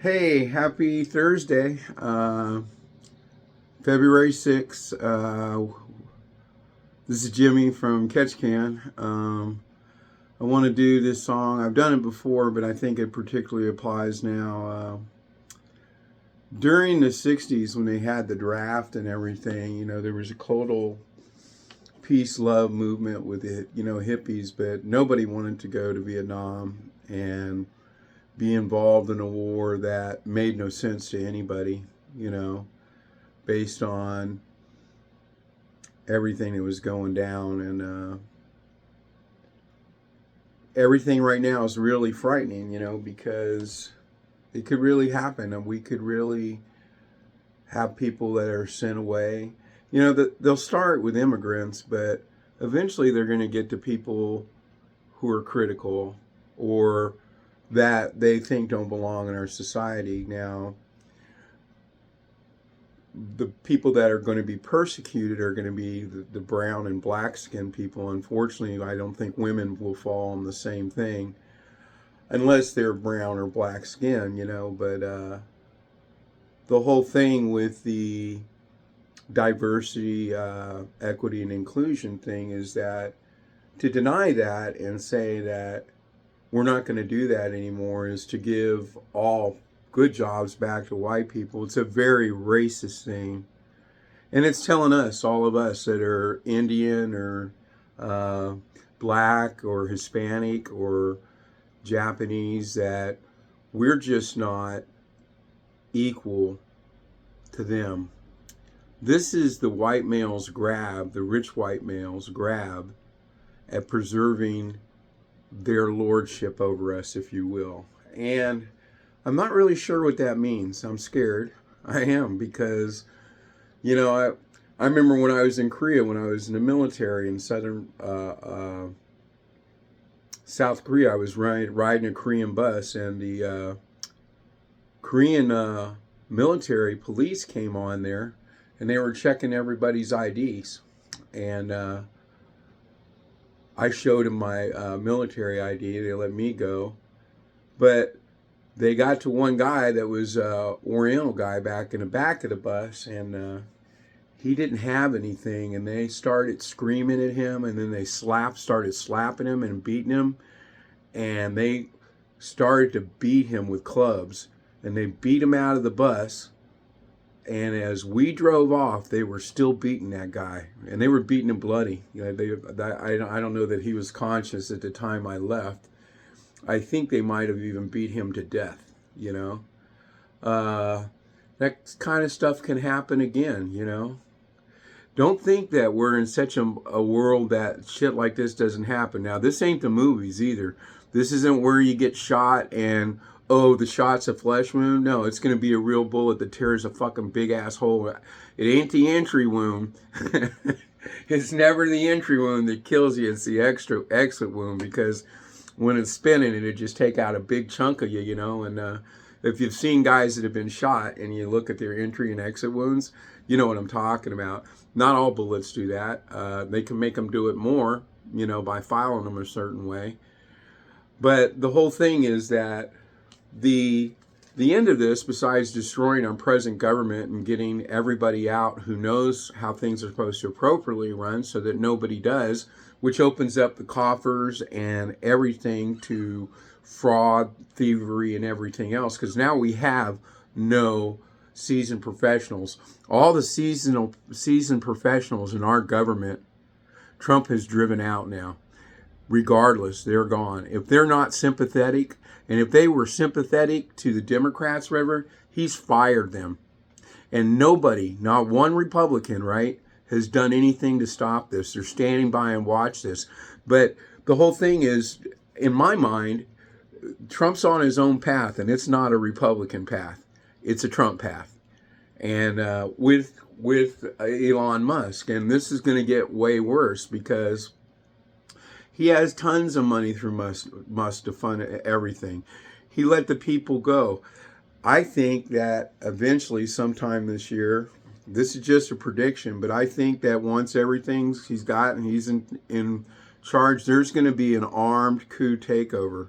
Hey, happy Thursday, February 6th. This is Jimmy from Ketchikan. I want to do this song. I've done it before, but I think it particularly applies now. During the 60s, when they had the draft and everything, there was a total peace love movement with it, hippies, but nobody wanted to go to Vietnam and be involved in a war that made no sense to anybody, based on everything that was going down. And everything right now is really frightening, because it could really happen, and we could really have people that are sent away. They'll start with immigrants, but eventually they're going to get to people who are critical or that they think don't belong in our society. Now, the people that are going to be persecuted are going to be the brown and black skinned people. Unfortunately, I don't think women will fall on the same thing unless they're brown or black skin, but the whole thing with the diversity, equity, and inclusion thing is that to deny that and say that we're not going to do that anymore is to give all good jobs back to white people. It's a very racist thing. And it's telling us, all of us that are Indian or uh, black or Hispanic or Japanese, that we're just not equal to them. This is the white male's grab, the rich white male's grab at preserving their lordship over us, if you will. And I'm not really sure what that means. I'm scared. I am, because, I remember when I was in Korea, when I was in the military in South Korea, I was riding a Korean bus, and the Korean military police came on there, and they were checking everybody's IDs. And I showed them my military ID. They let me go. But they got to one guy that was Oriental guy back in the back of the bus, and he didn't have anything, and they started screaming at him, and then they started slapping him and beating him, and they started to beat him with clubs, and they beat him out of the bus. And as we drove off, they were still beating that guy, and they were beating him bloody. I don't know that he was conscious at the time I left. I think they might have even beat him to death. That kind of stuff can happen again. Don't think that we're in such a world that shit like this doesn't happen. Now, this ain't the movies either. This isn't where you get shot and, oh, the shot's a flesh wound. No, it's going to be a real bullet that tears a fucking big ass hole. It ain't the entry wound. It's never the entry wound that kills you. It's the exit wound, because when it's spinning, it'll just take out a big chunk of you, and if you've seen guys that have been shot and you look at their entry and exit wounds, you know what I'm talking about. Not all bullets do that. They can make them do it more, by filing them a certain way. But the whole thing is that the end of this, besides destroying our present government and getting everybody out who knows how things are supposed to appropriately run so that nobody does, which opens up the coffers and everything to fraud, thievery, and everything else, because now we have no seasoned professionals. All the seasoned professionals in our government, Trump has driven out now. Regardless, they're gone. If they're not sympathetic, and if they were sympathetic to the Democrats, he's fired them. And nobody, not one Republican, right, has done anything to stop this. They're standing by and watch this. But the whole thing is, in my mind, Trump's on his own path, and it's not a Republican path. It's a Trump path. And with Elon Musk. And this is going to get way worse, because he has tons of money through Musk to fund everything. He let the people go. I think that eventually, sometime this year, this is just a prediction, but I think that once everything's he's got and he's in charge, there's going to be an armed coup takeover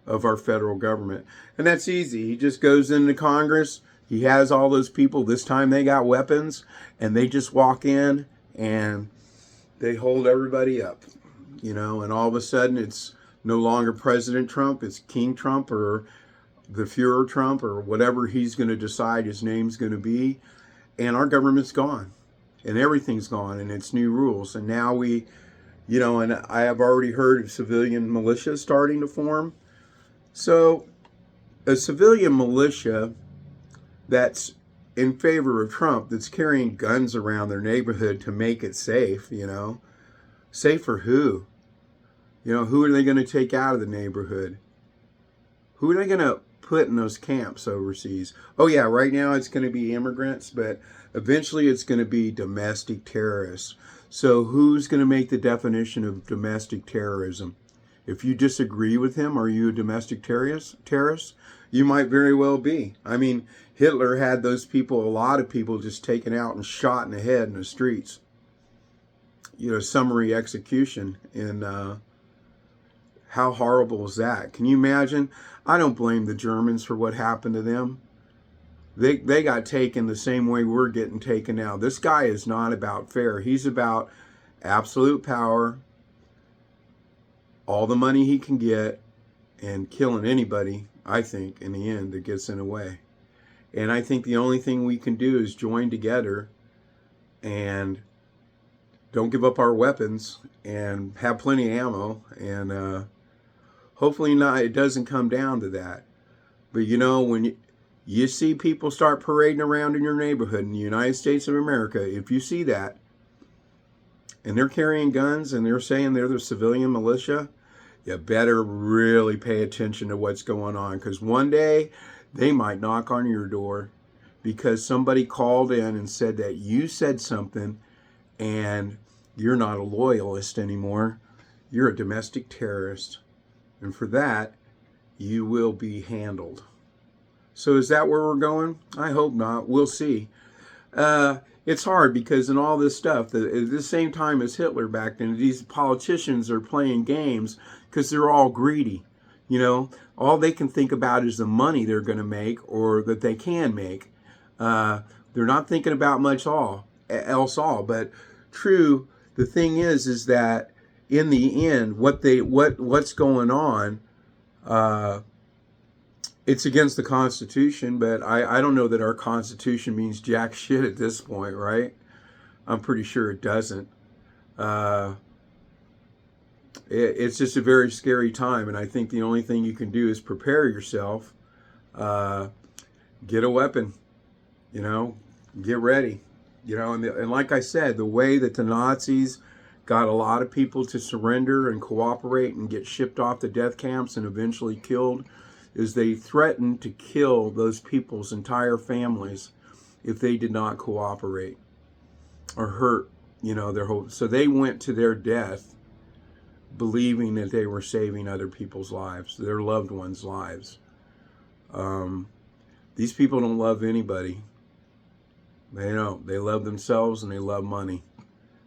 of our federal government. And that's easy. He just goes into Congress. He has all those people. This time they got weapons, and they just walk in and they hold everybody up, and all of a sudden it's no longer President Trump, it's King Trump or the Fuhrer Trump or whatever he's going to decide his name's going to be. And our government's gone and everything's gone and it's new rules. And now and I have already heard of civilian militias starting to form. So a civilian militia that's in favor of Trump, that's carrying guns around their neighborhood to make it safe, safe for who? Who are they going to take out of the neighborhood? Who are they going to put in those camps overseas? Oh yeah, right now it's going to be immigrants, but eventually it's going to be domestic terrorists. So who's going to make the definition of domestic terrorism? If you disagree with him, are you a domestic terrorist? You might very well be. I mean, Hitler had those people, a lot of people just taken out and shot in the head in the streets. Summary execution. And how horrible is that? Can you imagine? I don't blame the Germans for what happened to them. They got taken the same way we're getting taken now. This guy is not about fair. He's about absolute power, all the money he can get, and killing anybody, I think, in the end, that gets in the way. And I think the only thing we can do is join together and don't give up our weapons and have plenty of ammo. And hopefully it doesn't come down to that. But when you see people start parading around in your neighborhood in the United States of America, if you see that, and they're carrying guns and they're saying they're the civilian militia, you better really pay attention to what's going on, because one day they might knock on your door because somebody called in and said that you said something and you're not a loyalist anymore. You're a domestic terrorist. And for that, you will be handled. So is that where we're going? I hope not. We'll see. It's hard because in all this stuff, at the same time as Hitler back then, these politicians are playing games because they're all greedy. All they can think about is the money they're going to make or that they can make. They're not thinking about much else. But true, the thing is that in the end, what's going on, it's against the Constitution, but I don't know that our Constitution means jack shit at this point, right? I'm pretty sure it doesn't. It's just a very scary time, and I think the only thing you can do is prepare yourself. Get a weapon, get ready. And like I said, the way that the Nazis got a lot of people to surrender and cooperate and get shipped off to death camps and eventually killed is they threatened to kill those people's entire families if they did not cooperate or hurt, their hope. So they went to their death believing that they were saving other people's lives, their loved ones' lives. These people don't love anybody. They don't. They love themselves and they love money.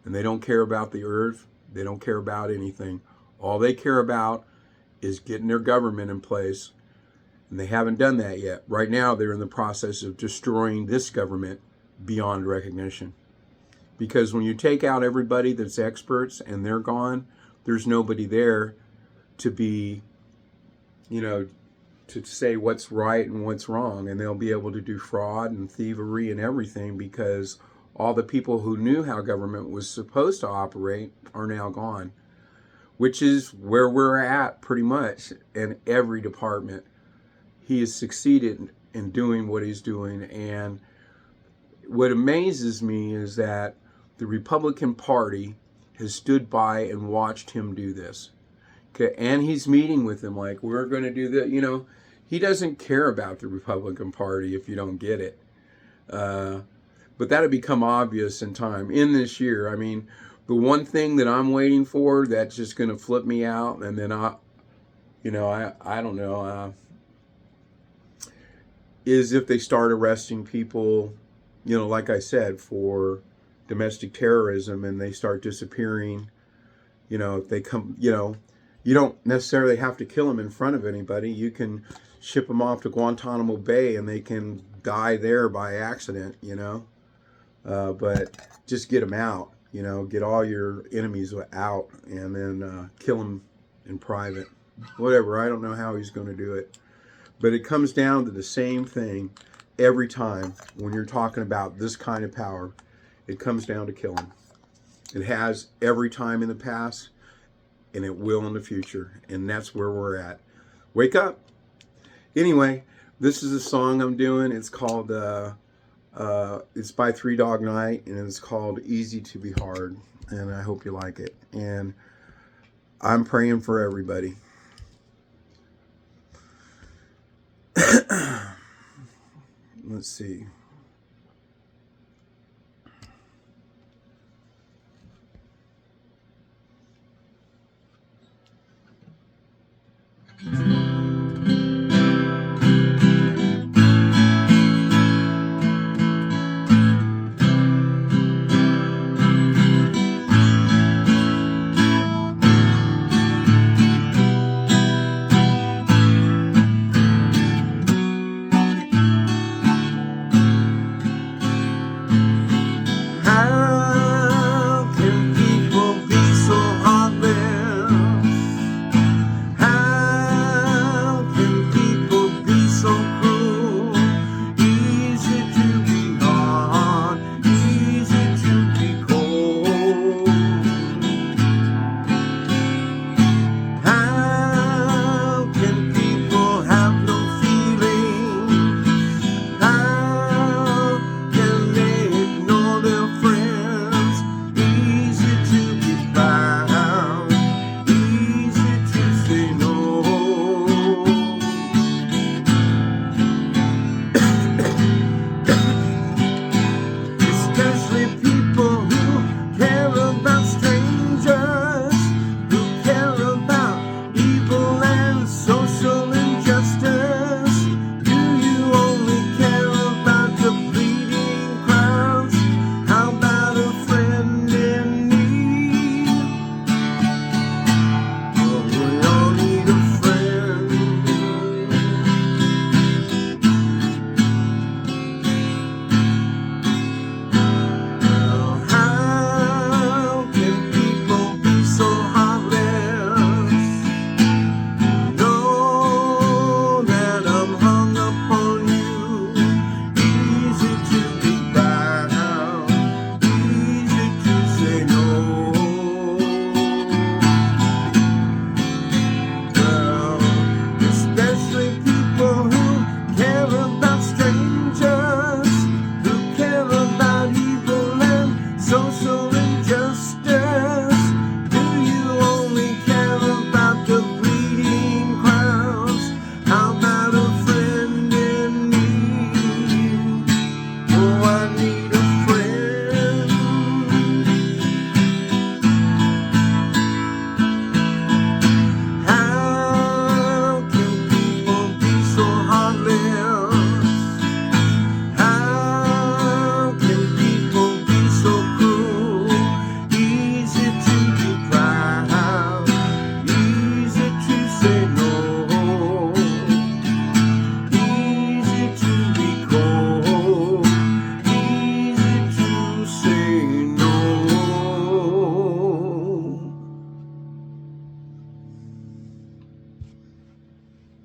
And they don't care about the earth. They don't care about anything. All they care about is getting their government in place. And they haven't done that yet. Right now, they're in the process of destroying this government beyond recognition. Because when you take out everybody that's experts and they're gone, there's nobody there to be, to say what's right and what's wrong. And they'll be able to do fraud and thievery and everything because all the people who knew how government was supposed to operate are now gone. Which is where we're at pretty much in every department. He has succeeded in doing what he's doing. And what amazes me is that the Republican Party has stood by and watched him do this. Okay, and he's meeting with them like, we're going to do that. He doesn't care about the Republican Party if you don't get it. But that'll become obvious in time. In this year, I mean, the one thing that I'm waiting for that's just going to flip me out, and then I don't know, is if they start arresting people, like I said, for domestic terrorism, and they start disappearing, if they come, You don't necessarily have to kill them in front of anybody. You can ship them off to Guantanamo Bay and they can die there by accident, you know. But just get them out, you know, get all your enemies out and then kill them in private. Whatever, I don't know how he's going to do it. But it comes down to the same thing every time when you're talking about this kind of power. It comes down to killing. It has every time in the past, and it will in the future. And that's where we're at. Wake up. Anyway, this is a song I'm doing. It's called, it's by Three Dog Night, and it's called Easy to Be Hard. And I hope you like it. And I'm praying for everybody. Let's see.